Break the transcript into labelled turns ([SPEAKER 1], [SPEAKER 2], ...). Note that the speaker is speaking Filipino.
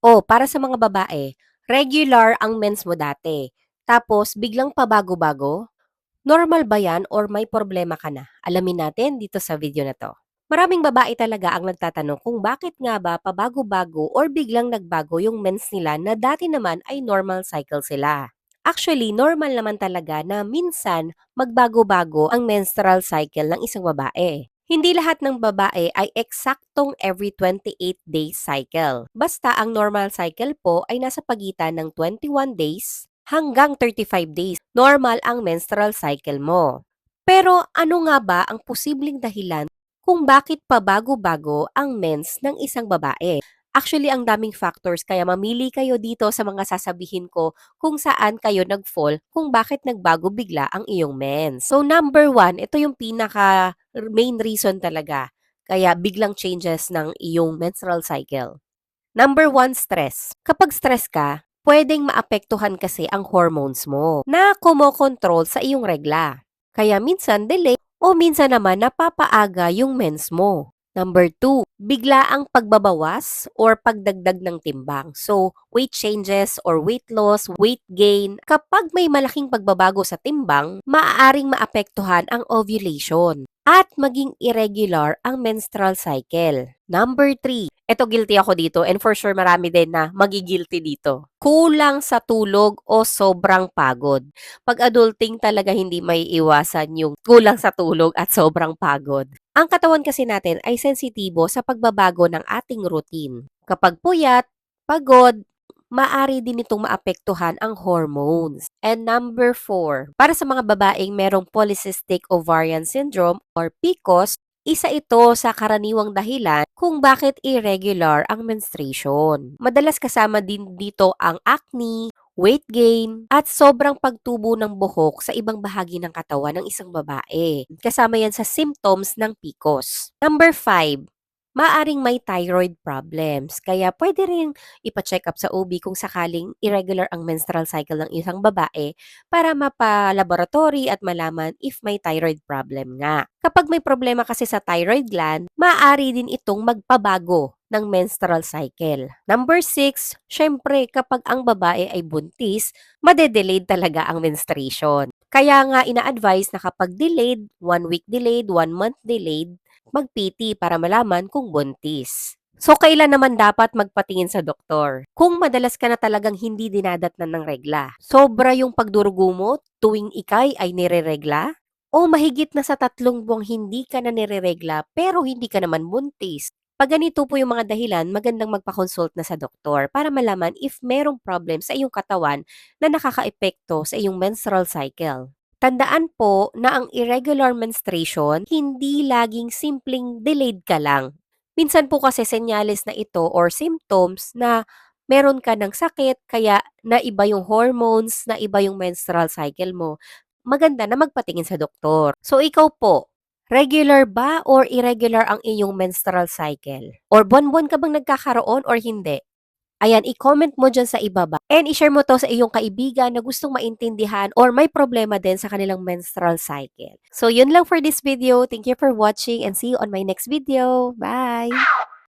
[SPEAKER 1] Para sa mga babae, regular ang mens mo dati, tapos biglang pabago-bago? Normal ba yan or may problema ka na? Alamin natin dito sa video na 'to. Maraming babae talaga ang nagtatanong kung bakit nga ba pabago-bago or biglang nagbago yung mens nila na dati naman ay normal cycle sila. Actually, normal naman talaga na minsan magbago-bago ang menstrual cycle ng isang babae. Hindi lahat ng babae ay eksaktong every 28 days cycle. Basta ang normal cycle po ay nasa pagitan ng 21 days hanggang 35 days. Normal ang menstrual cycle mo. Pero ano nga ba ang posibleng dahilan kung bakit pabago-bago ang mens ng isang babae? Actually, ang daming factors kaya mamili kayo dito sa mga sasabihin ko kung saan kayo nag-fall kung bakit nagbago bigla ang iyong mens. So number one, ito yung pinaka main reason talaga kaya biglang changes ng iyong menstrual cycle. Number one, stress. Kapag stress ka, pwedeng maapektuhan kasi ang hormones mo na kumokontrol sa iyong regla. Kaya minsan delay o minsan naman napapaaga yung mens mo. Number two, bigla ang pagbabawas or pagdagdag ng timbang. So, weight changes or weight loss, weight gain. Kapag may malaking pagbabago sa timbang, maaaring maapektuhan ang ovulation at maging irregular ang menstrual cycle. Number three, eto guilty ako dito and for sure marami din na magigilty dito. Kulang sa tulog o sobrang pagod. Pag adulting talaga hindi may iwasan yung kulang sa tulog at sobrang pagod. Ang katawan kasi natin ay sensitibo sa pagbabago ng ating routine. Kapag puyat, pagod, maaari din itong maapektuhan ang hormones. And number four, para sa mga babaeng merong polycystic ovarian syndrome or PCOS, isa ito sa karaniwang dahilan kung bakit irregular ang menstruation. Madalas kasama din dito ang acne, weight gain, at sobrang pagtubo ng buhok sa ibang bahagi ng katawan ng isang babae. Kasama yan sa symptoms ng PCOS. Number 5, maaring may thyroid problems. Kaya pwede rin ipa-check up sa OB kung sakaling irregular ang menstrual cycle ng isang babae para mapa-laboratory at malaman if may thyroid problem nga. Kapag may problema kasi sa thyroid gland, maaari din itong magpabago ng menstrual cycle. Number 6, syempre kapag ang babae ay buntis, madedelayed talaga ang menstruation. Kaya nga ina-advise na kapag delayed, 1 week delayed, 1 month delayed, mag-PT para malaman kung buntis. So, kailan naman dapat magpatingin sa doktor? Kung madalas ka na talagang hindi dinadatnan ng regla, sobra yung pagdurugo mo tuwing ikay ay nireregla, o mahigit na sa 3 buwang hindi ka na nireregla pero hindi ka naman buntis. Pag ganito po yung mga dahilan, magandang magpa-consult na sa doktor para malaman if merong problem sa iyong katawan na nakakaepekto sa iyong menstrual cycle. Tandaan po na ang irregular menstruation hindi laging simpleng delayed ka lang. Minsan po kasi senyales na ito or symptoms na meron ka ng sakit kaya naiba yung hormones, naiba yung menstrual cycle mo. Maganda na magpatingin sa doktor. So ikaw po, regular ba or irregular ang iyong menstrual cycle? Or buwan-buwan ka bang nagkakaroon or hindi? Ayan, i-comment mo dyan sa ibaba and i-share mo to sa iyong kaibigan na gustong maintindihan or may problema din sa kanilang menstrual cycle. So, yun lang for this video. Thank you for watching and see you on my next video. Bye!